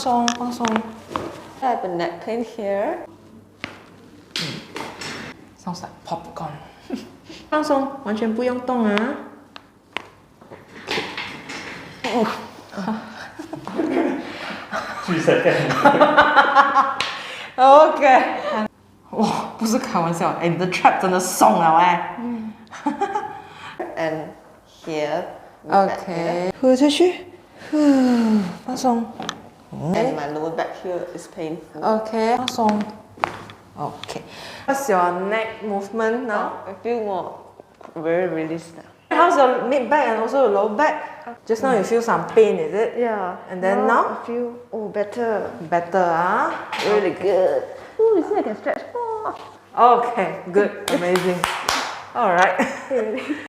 松，放松。I have a neck pain here. Sounds like popcorn. 放松，完全不用动啊。3 seconds. OK。哇，不是开玩笑，哎，你的 trap 真的松了哎。And here. OK， 呼下去，放松。And my lower back here is painful. OK， 放松。OK。What's your neck movement now? I feel more very released now. How's your mid back and also your low back? Just now you feel some pain, is it? Yeah. And then now? I feel better. Better, ah? Really good. Oh, you see I can stretch more. Okay, good, amazing. All right.